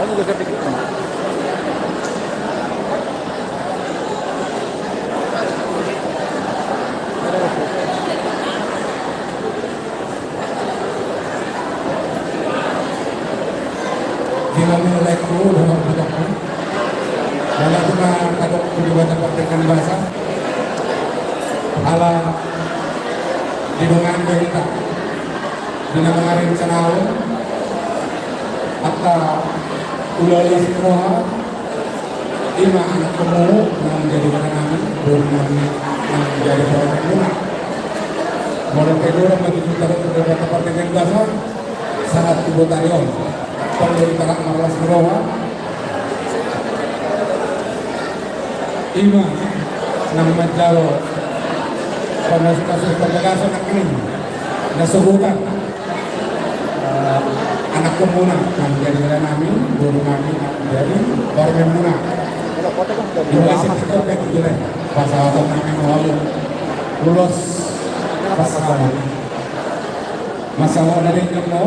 kamu geser dikit. Dinamil lekku dalam bentukku dalam tengah kadok kegiatan praktekan bahasa ala dibungan berita dinamarin senau atau ulali roha lima anak kamu yang menjadi orang kami belum yang menjadi orang lunak modal kedua bagi kita beberapa praktekan bahasa sangat kebotarion pemerintah Marlas Roha Ima nama Jawa pada kasus penjelasan ini nasubukan anak komuna yang menjadi kami guru kami dari Barmen Muna Indonesia itu kayak gila pasal kami mau lulus pasal masalah dari kamu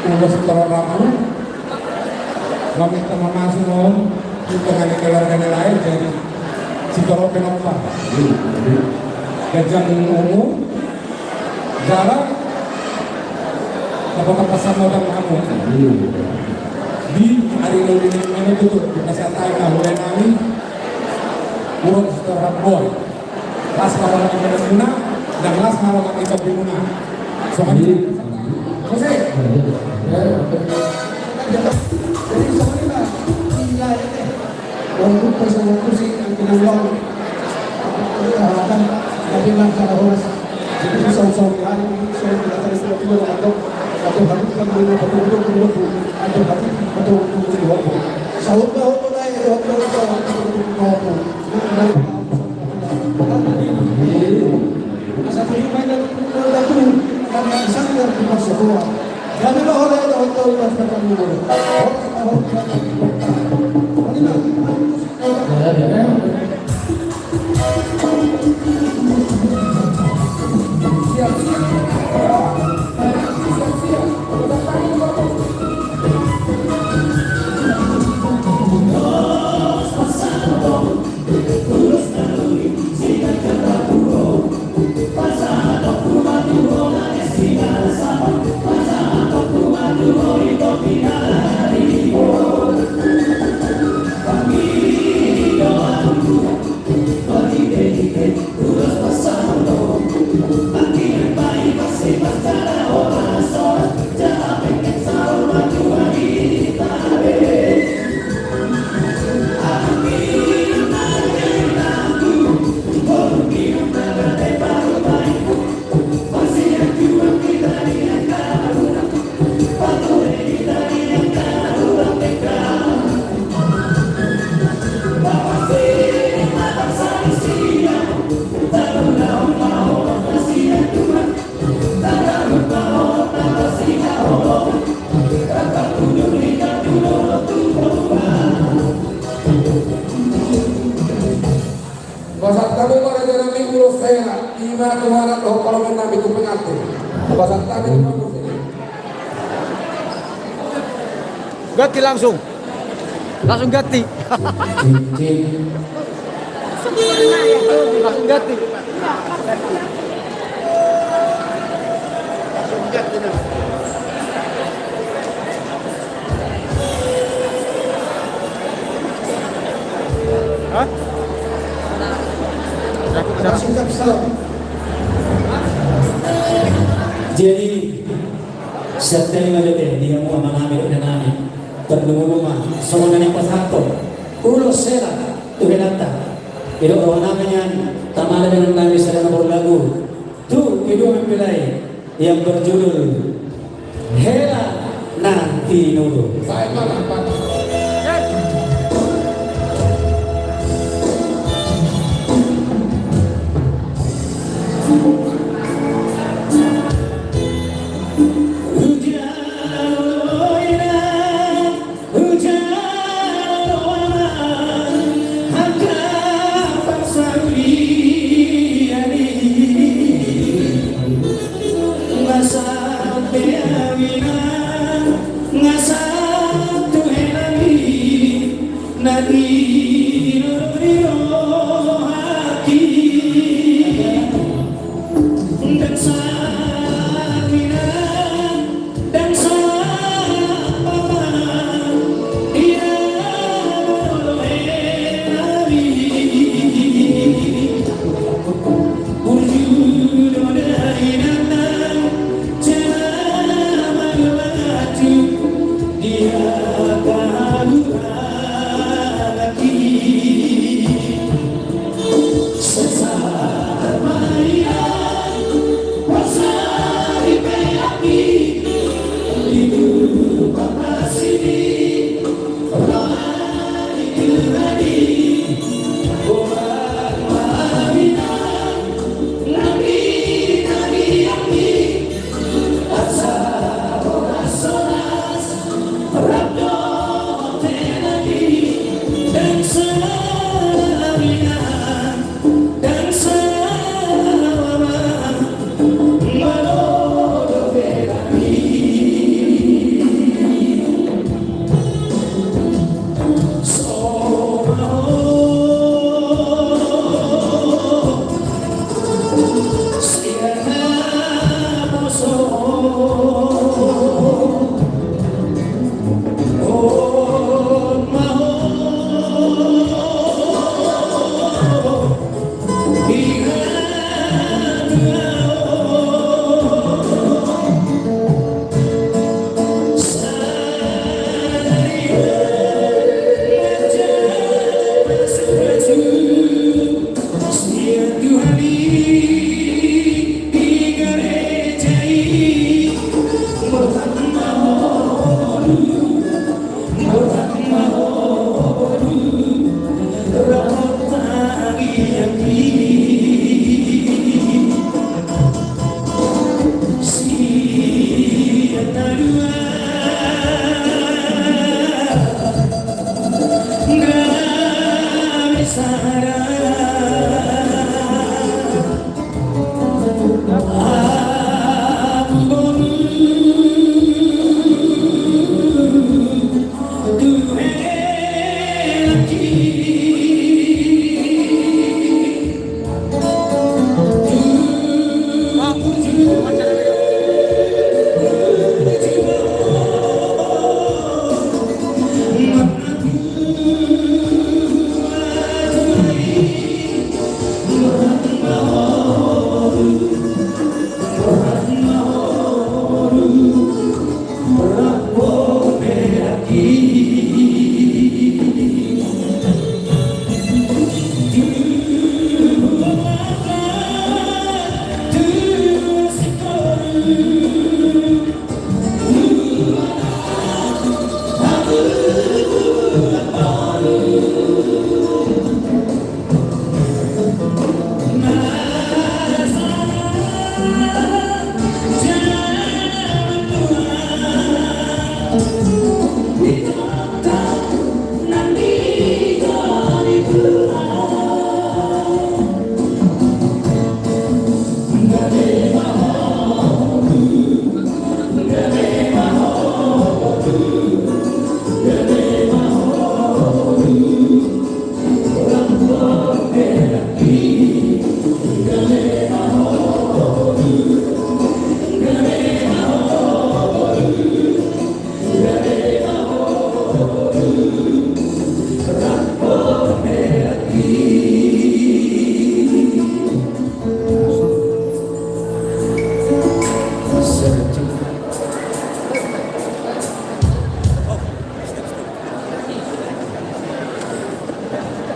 lulus terlalu meminta masuk nom dengan keluarga lain jadi si toro penopang gajah umum jalan apakah pasar modal kamu di hari ini tutup di pasar Taika mulai kami urut setelah boy las kalau kami guna dan las kalau kami kopi guna soalnya selesai jadi soalnya tinggal ini untuk bersama kursi yang diulang harapan dari langkah horas jadi usah-usah hari ini saya datang ke dua atau hari kan dulu atau hari atau dulu sahur bahwa naik atau asal ini mainan itu karena sangat dimasuk keluar dan itu orang itu masyarakat dulu Basat kami pada jalan minggu saya lima kemana toh kalau menami itu pengantin. Basat kami Ganti langsung ganti. Langsung ganti. Hah? Jadi setiap ada dia mau mengambil dan nabi terdumuma semua yang pasato ulo sera tu benata itu orang namanya tamala dengan nabi sedang berlagu tu video mempelai yang berjudul Hela Nanti Nudo. baik malam. Ngasal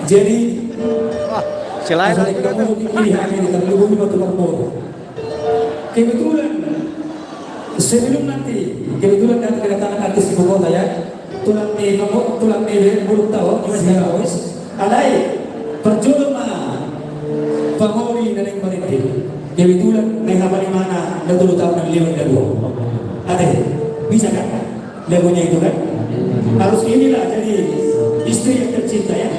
Jadi Wah, si lain asal lagi kita kan. mau pilihan ini terlebih di Batu Karmoro. Kebetulan sebelum nanti kedatangan artis ibu kota ya, tulang buruk tahu masih harus alai perjolma pamori dan yang berhenti. Kebetulan mengapa di mana dan dulu tahun yang 5 ada bisa kan lagunya itu kan harus inilah jadi istri yang tercinta ya.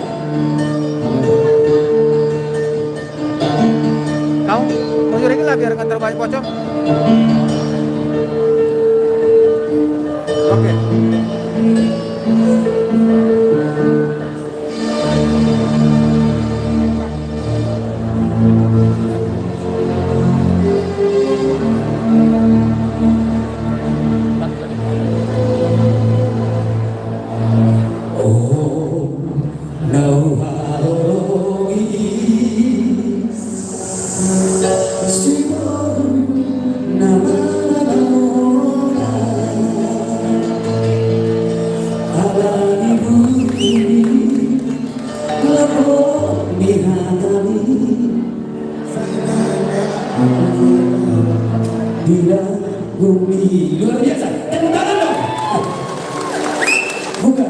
Kau mau nyuruh lah biar nggak terlalu banyak pocong. Oke. Oh, now how is Simon Namana Alani Budi Lapo Nihatami Bila Bumi luar biasa tepuk tangan dong buka.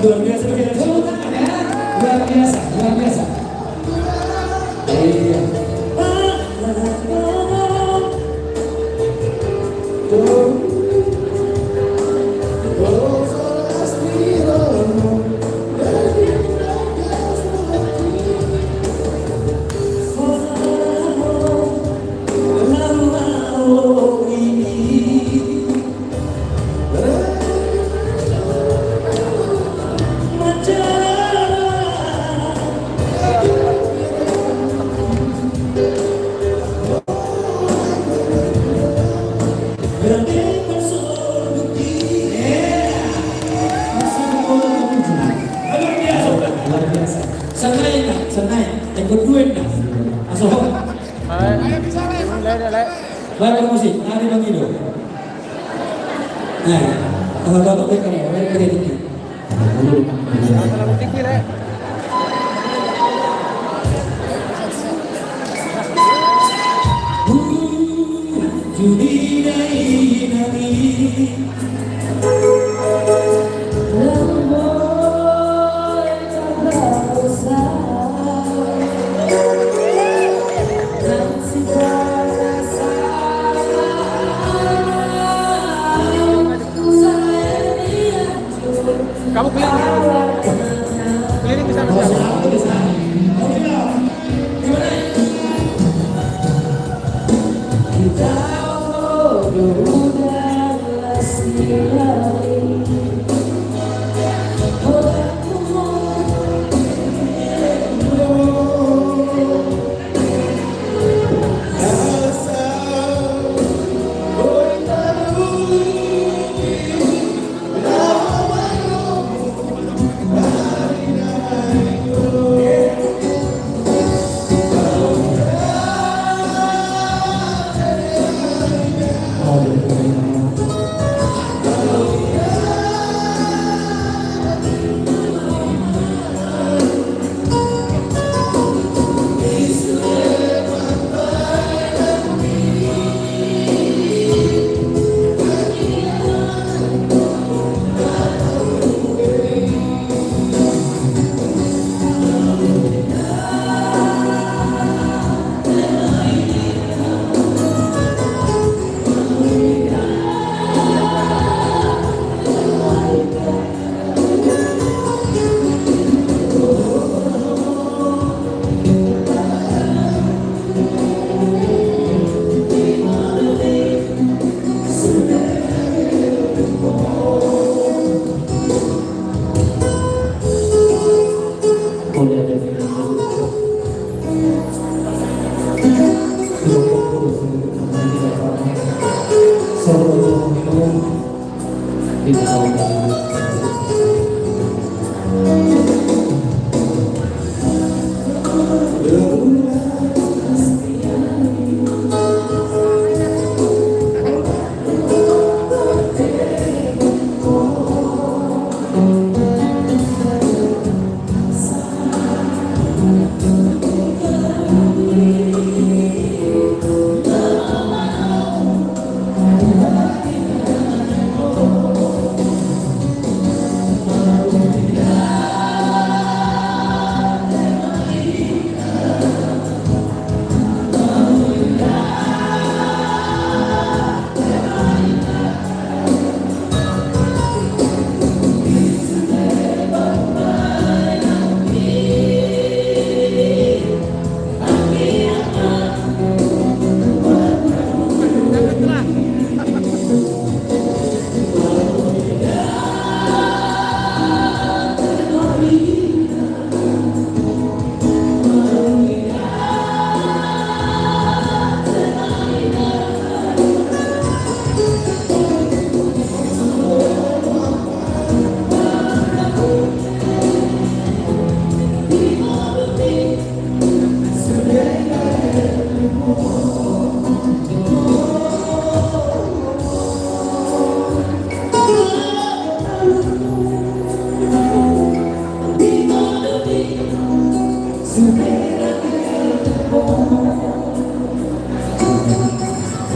Luar biasa begini, tepuk tangan ya. Luar biasa, luar biasa. Iya. Baru musik, hari Bang Ido. Nah, Kalau kamu, kredit. Jangan terlalu tinggi deh. Kamu keliling ke sana sekarang.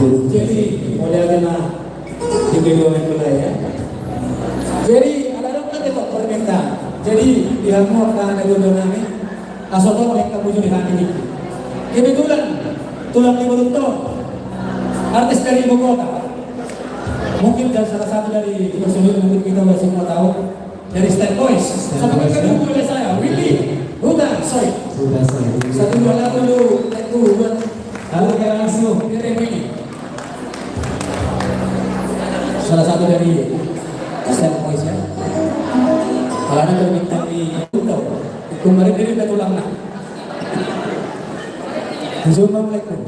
Jadi modalnya na di kedua mulai ya. Jadi ada dokter itu permintaan. Jadi pihak mau kan ada donasi. Asal tahu mereka punya di hati ini. Kebetulan tulang ibu tuh artis dari ibu kota. Mungkin dan salah satu dari personil mungkin kita sudah semua tahu dari Star Boys. Sampai ketemu oleh saya Willy Huda Soy. Satu dua lagu dulu lagu buat halo kayak langsung kirim ini. Salah satu dari Star Boys ya. Kalau ada terminta di Indo, kemarin ini udah tulang nak. Assalamualaikum.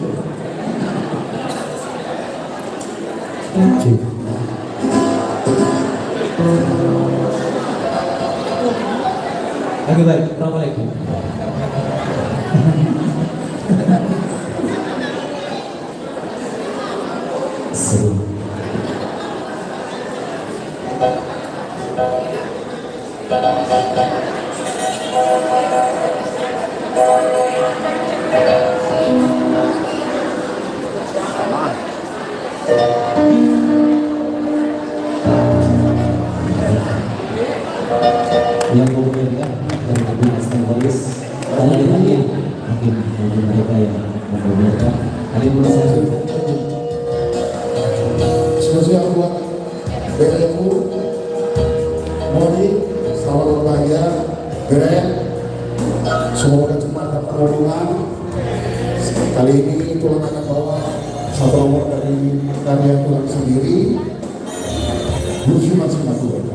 Oke baik, Assalamualaikum. Seru. Yang pemerintah dan kabinet simbolis dan lain-lain mungkin mereka yang pemerintah ada proses spesial buat BMU Mori, selamat berbahagia Beren, semoga cepat dapat hubungan. Kali ini Tuhan akan bawa satu nomor dari karya Tuhan sendiri, Musiman Tuhan.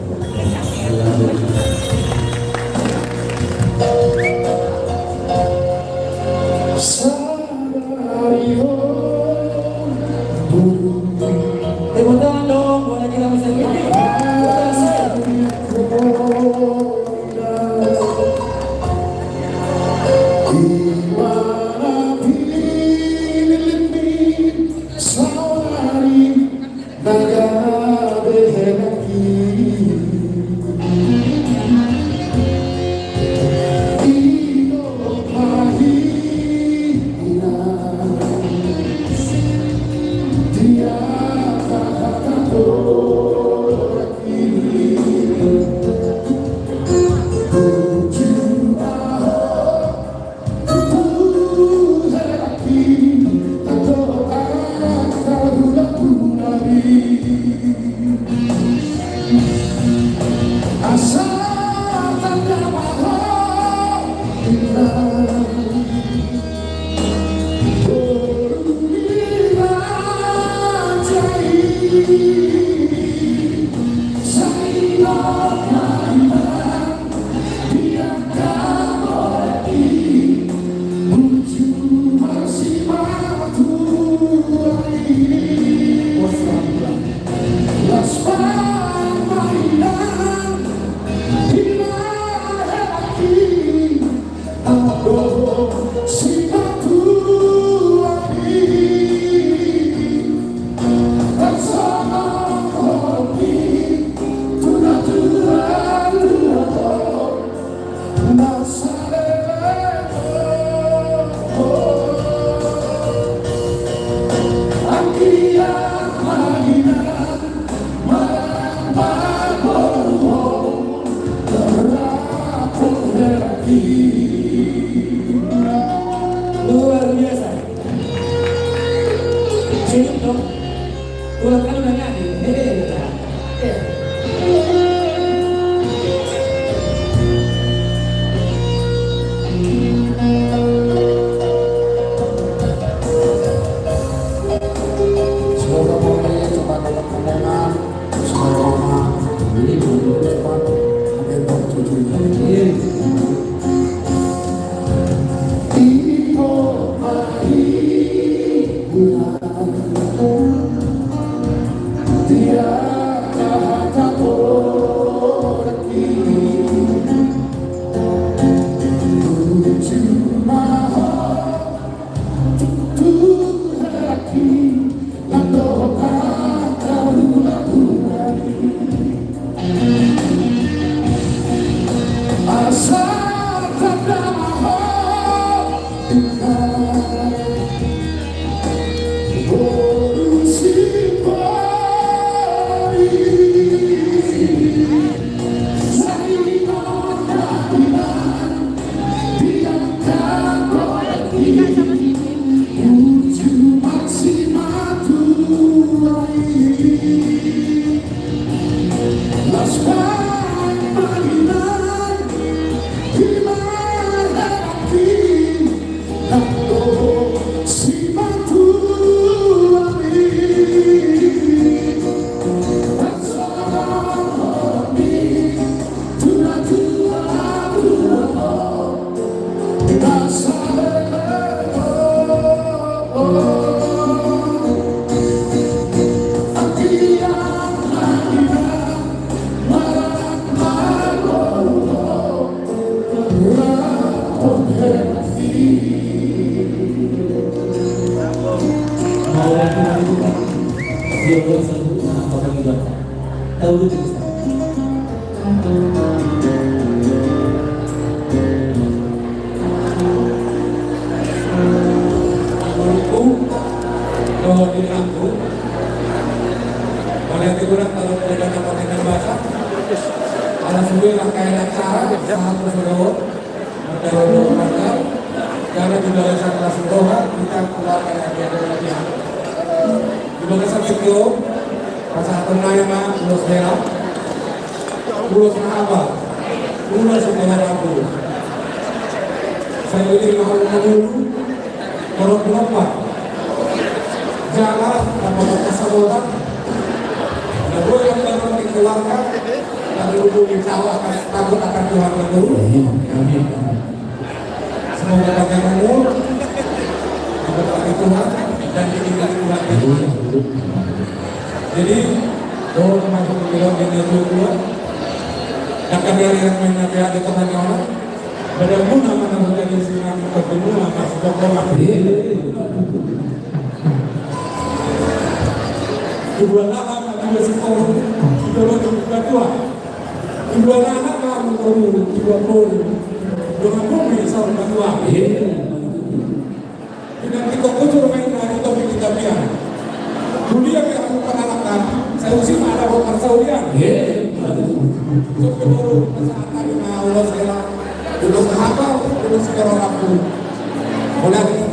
Tepuk tangan dong, boleh kita bisa luar biasa. Senyum dong. Ulang kan udah nyanyi. Semoga Mori cepat dapat hubungan, semoga Mama cepat menggendong cucunya. dia buat satu orang juga tahu dulu. Kalau dilaku oleh figuran kalau tidak dapat dengan bahasa ala suwe rangkaian acara sangat berseru berdaun berkata karena di dalam kelas doa kita keluarkan yang dia lagi di bagasan video masa tenang mah pulau Sela pulau Sahabat pulau Sekolah Rabu saya ini mau menunggu kalau kenapa jangan dapat kesabaran dan gue yang baru dikeluarkan dan dihubungi sawah takut akan Tuhan itu semoga panjang umur diberkati Tuhan dan diberkati Tuhan itu jadi doa termasuk bilang yang dia dua akan dari yang menyatakan ada Tuhan orang pada guna mana menjadi sinar kedua masih berdoa dua anak dua sekolah dua kedua dua anak kamu dua puluh dengan bumi sama kedua dengan kita kucur main dari topik kita biar dunia yang aku kenalkan saya usir ada orang Saudian untuk kedua saat tadi Allah saya dulu sahabat dulu sekarang aku boleh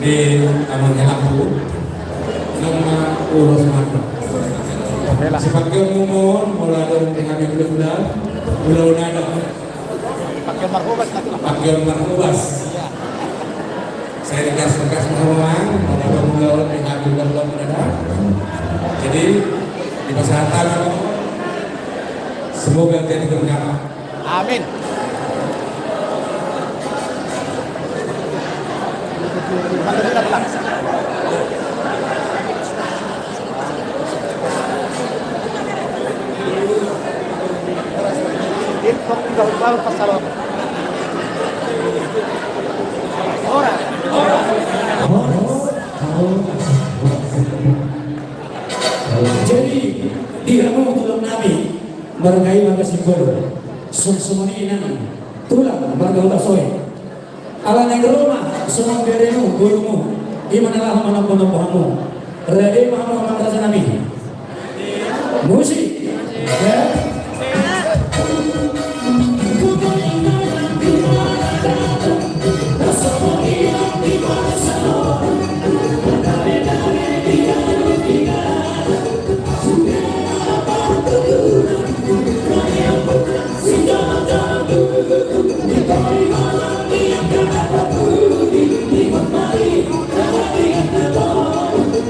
di amannya aku nama urus mata sebagai umum mulai dari kami bulan ada pakai marhubas saya dikasih pengumuman mulai dari kami bulan ada jadi di kesehatan semoga jadi berkah amin. Jadi diramu tulung nabi barangay magasimpul sunsumaniinan tulang barangay utasoy ala ng rumah sumang beremu gurumu imanalah manampu-nampuhamu ready mahamu madrasah nabi musik ya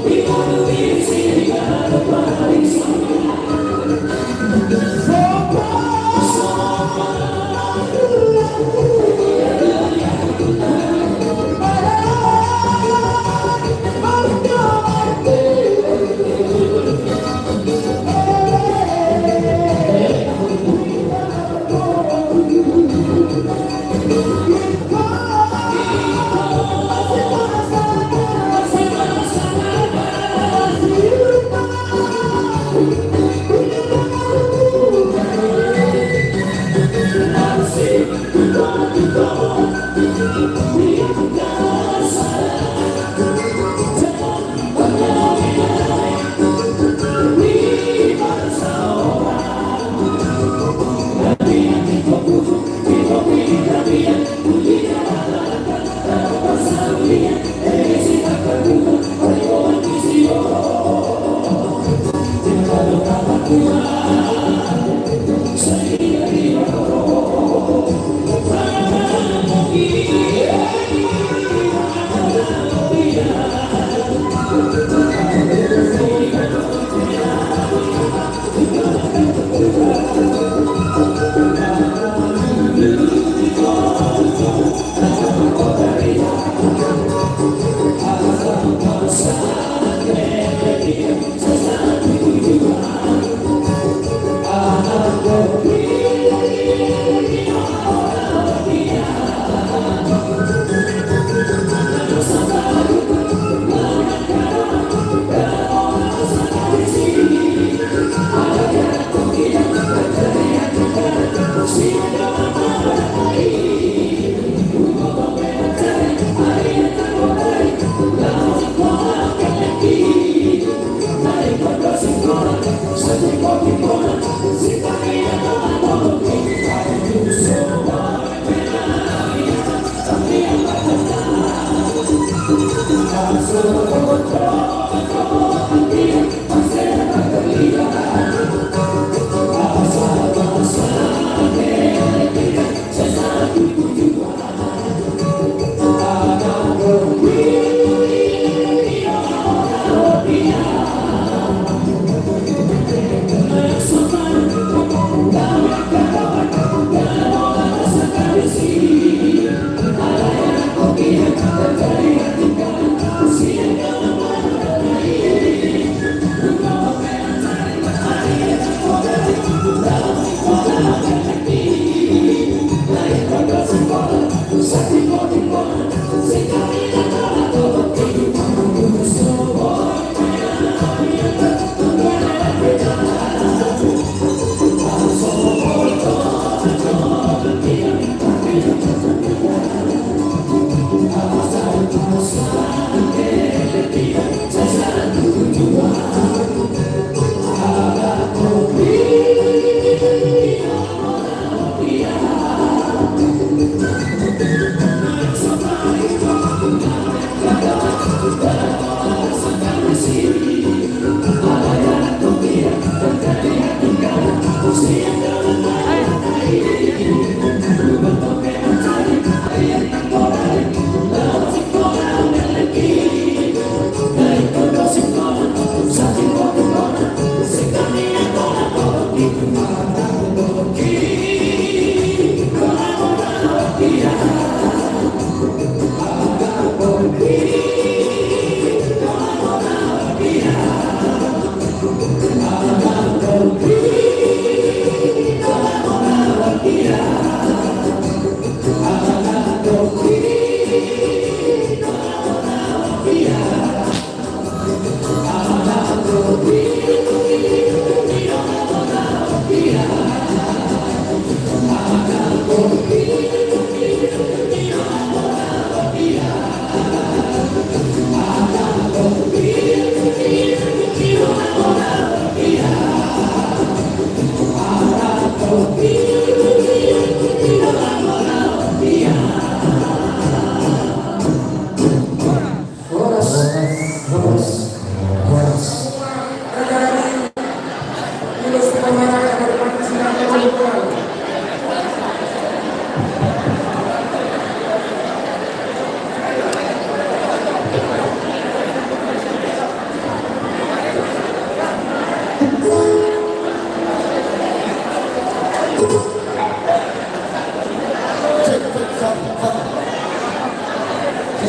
We wanna be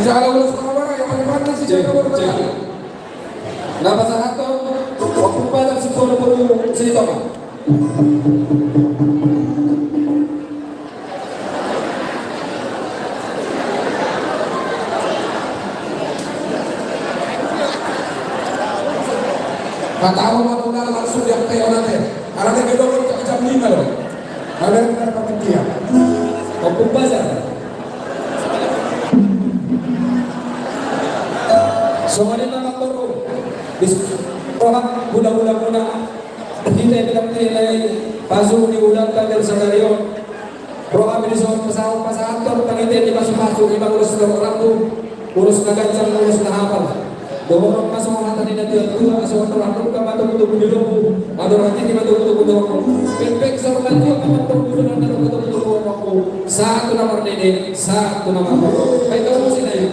Secara ulas para yang mana sih jaga berbeda. Nama sahato, waktu pada sekolah perlu cerita kan. Tahu mana langsung yang kayak nanti. Karena dia dorong ke jam 5 loh. Ada yang dapat dia. Waktu bazar. Soalnya memang baru orang budak-budak kita yang dalam nilai pasung diundangkan dari Sanario program ini soal pesawat penelitian di masuk-masuk di urus orang tuh urus nagancang urus nahapal dorong masuk orang tadi nanti dua masuk orang tuh kamu tuh untuk menjudoku ada nanti di mana untuk menjudoku pempek sorban tuh kamu tuh menjudoku nanti untuk menjudoku satu nomor ini satu nomor baik kamu sih nih.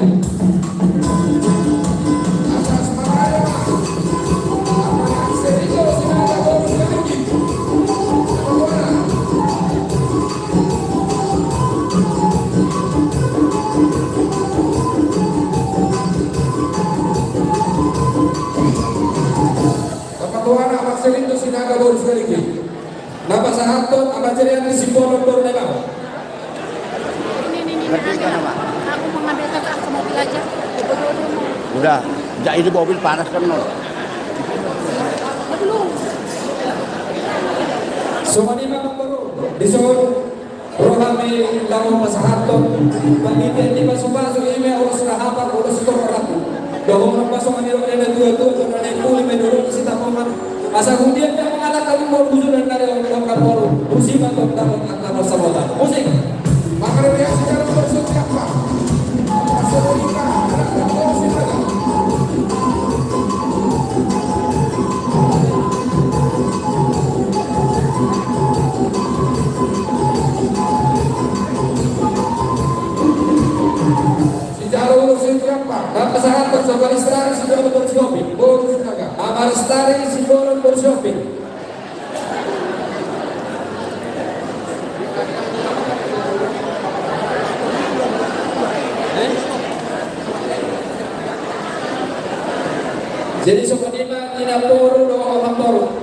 Selindo sinaga baru sekali lagi. Napa sahatot abajarian di Sipolon baru lewat. Ini aja. Aku mengambil kakak ke mobil aja. Udah, jak itu mobil panas kan no. Belum. Semua memang baru disuruh rohami lawan pasahatot. Panitia di masuk-masuk ini urus rahapan urus orang. Dohong masuk menirok ada dua-dua karena pulih menurut kita momen. Asal kemudian dia mengatakan mau bujuran dari orang Kapolri, musibah tentang antara sahabat. Musik. Maka dia secara bersosial Pak. Asal kita ada musibah. Simbolo Shopping, Boru Sinaga. Amarastari Simbolo Shopping. Jadi sokanima tinaporo do amaporo.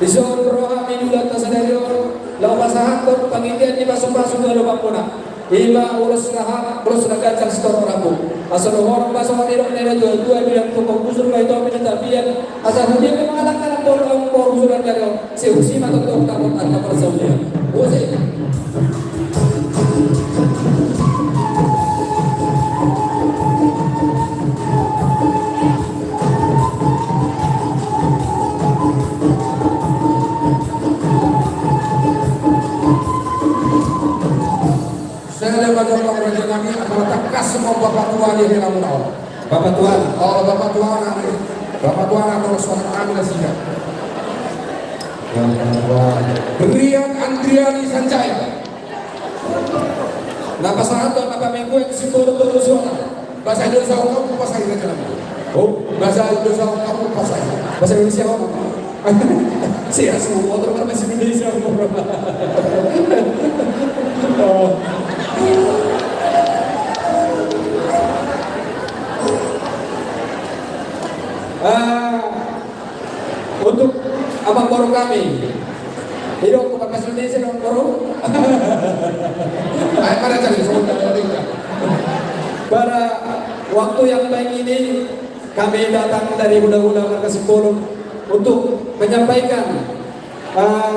Dison roha minula tasadero lau pasahator pangindian di pasok-pasok do bapuna. Ima urus rahat urus ragacal store rabu. Asal orang pasok kaniro nero dua bilang tukang busur kai to pinatapian. Asal hudia mengalahkan orang busuran karo. Si matok takut tanpa persaudia. Ose. Saya lembaga pengrajin kami adalah tekas semua bapak tua di dalam tahun. Bapak tua, bapak tua adalah seorang kami nasihat. Rian Andriani Sanjaya. Napa saat napa minggu yang simbol bahasa Indonesia kamu pas aja jalan. Oh, bahasa Indonesia kamu pas aja. Bahasa Indonesia kamu. Saya semua motor bahasa Indonesia kamu. Untuk abang baru kami hidup ke bahasa Indonesia dong baru. Pada waktu yang baik ini kami datang dari Budak-Budak Kasipolo untuk menyampaikan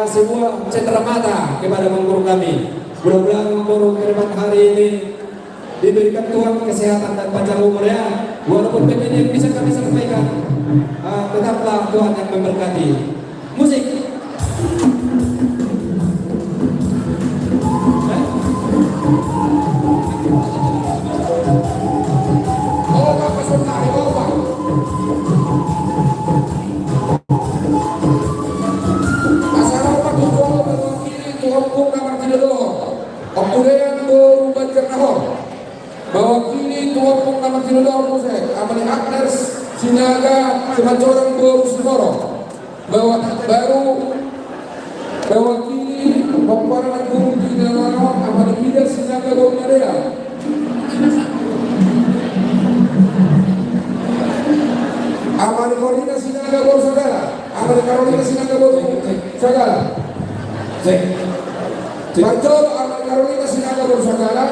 sebuah cenderamata kepada guru kami. Mudah-mudahan guru ke depan hari ini diberikan Tuhan kesehatan dan panjang umurnya. Walaupun begini yang bisa kami sampaikan, tetaplah Tuhan yang memberkati. Musik. Mewakili Tuan Pung Nama Tinodor Musek Amani Agnes Sinaga Semancoran Boru Sinoro mewakili Pamparan Guru Tinodor Amani Ida Sinaga Boru Nadea Amani Corina Sinaga Boru Sagala Amani Carolina Sinaga Boru Sagala Pancol Amani Carolina Sinaga Boru Sagala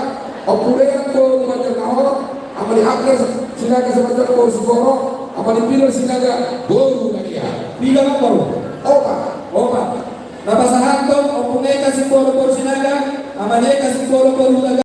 Opulean Boru Majanahor Amani Agnes Sinaga Semancoran Boru Sugoro Amani Pilar Sinaga Boru Nadea Bilang Boru Opa Napa sahato Opuneka Simbolo Boru Sinaga Amani Eka Simbolo Boru